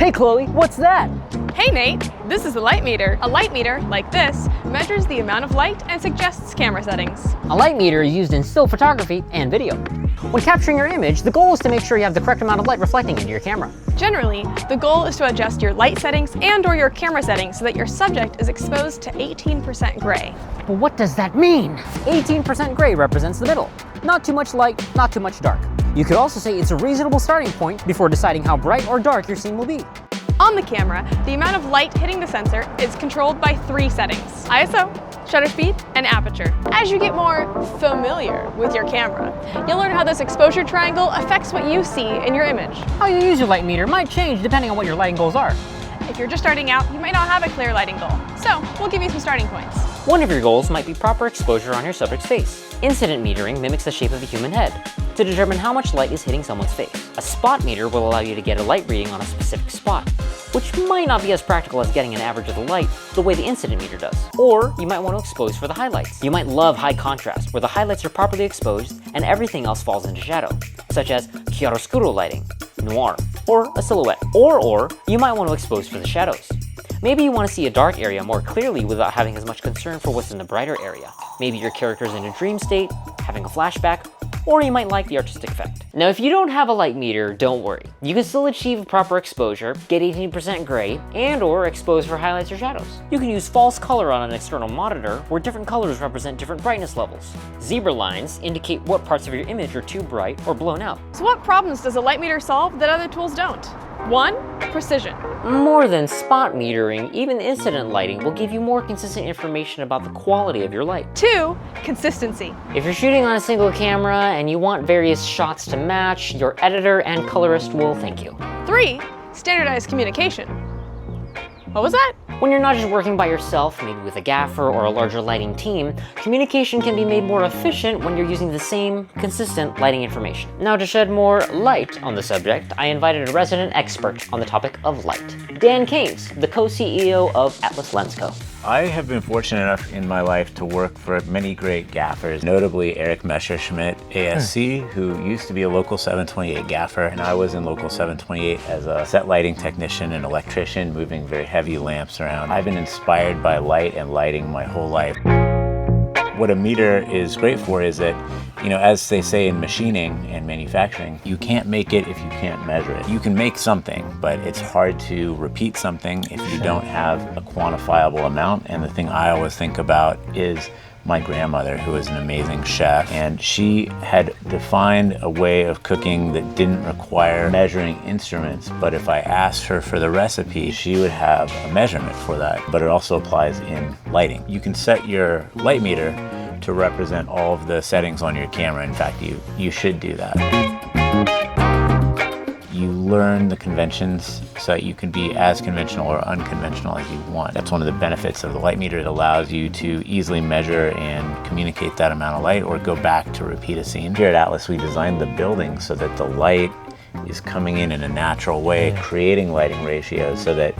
Hey Chloe, what's that? Hey Nate, this is a light meter. A light meter, like this, measures the amount of light and suggests camera settings. A light meter is used in still photography and video. When capturing your image, the goal is to make sure you have the correct amount of light reflecting into your camera. Generally, the goal is to adjust your light settings and/or your camera settings so that your subject is exposed to 18% gray. But what does that mean? 18% gray represents the middle. Not too much light, not too much dark. You could also say it's a reasonable starting point before deciding how bright or dark your scene will be. On the camera, the amount of light hitting the sensor is controlled by 3 settings: ISO, shutter speed, and aperture. As you get more familiar with your camera, you'll learn how this exposure triangle affects what you see in your image. How you use your light meter might change depending on what your lighting goals are. If you're just starting out, you might not have a clear lighting goal, so we'll give you some starting points. One of your goals might be proper exposure on your subject's face. Incident metering mimics the shape of a human head to determine how much light is hitting someone's face. A spot meter will allow you to get a light reading on a specific spot, which might not be as practical as getting an average of the light the way the incident meter does. Or you might want to expose for the highlights. You might love high contrast, where the highlights are properly exposed and everything else falls into shadow, such as chiaroscuro lighting, noir, or a silhouette. Or you might want to expose for the shadows. Maybe you want to see a dark area more clearly without having as much concern for what's in the brighter area. Maybe your character's in a dream state, having a flashback, or you might like the artistic effect. Now, if you don't have a light meter, don't worry. You can still achieve proper exposure, get 18% gray, and/or expose for highlights or shadows. You can use false color on an external monitor, where different colors represent different brightness levels. Zebra lines indicate what parts of your image are too bright or blown out. So what problems does a light meter solve that other tools don't? 1. Precision. More than spot metering, even incident lighting will give you more consistent information about the quality of your light. 2. Consistency. If you're shooting on a single camera and you want various shots to match, your editor and colorist will thank you. 3. Standardized communication. What was that? When you're not just working by yourself, maybe with a gaffer or a larger lighting team, communication can be made more efficient when you're using the same consistent lighting information. Now, to shed more light on the subject, I invited a resident expert on the topic of light, Dan Kames, the co-CEO of Atlas Lens Co. I have been fortunate enough in my life to work for many great gaffers, notably Eric Messerschmidt, ASC, who used to be a local 728 gaffer, and I was in local 728 as a set lighting technician and electrician, moving very heavy lamps around. I've been inspired by light and lighting my whole life. What a meter is great for is that, as they say in machining and manufacturing, you can't make it if you can't measure it. You can make something, but it's hard to repeat something if you don't have a quantifiable amount. And the thing I always think about is my grandmother, who was an amazing chef, and she had defined a way of cooking that didn't require measuring instruments, but if I asked her for the recipe, she would have a measurement for that. But it also applies in lighting. You can set your light meter to represent all of the settings on your camera. In fact, you should do that. You learn the conventions so that you can be as conventional or unconventional as you want. That's one of the benefits of the light meter. It allows you to easily measure and communicate that amount of light or go back to repeat a scene. Here at Atlas, we designed the building so that the light is coming in a natural way, creating lighting ratios so that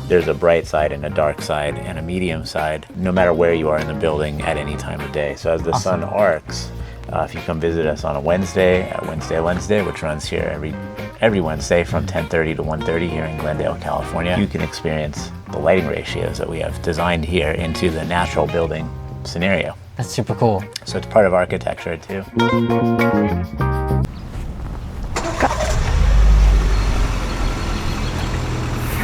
there's a bright side and a dark side and a medium side, no matter where you are in the building at any time of day. So as the sun arcs, if you come visit us on a Wednesday, at Wednesday, which runs here every Wednesday from 10:30 to 1:30 here in Glendale, California, you can experience the lighting ratios that we have designed here into the natural building scenario. That's super cool. So it's part of architecture too.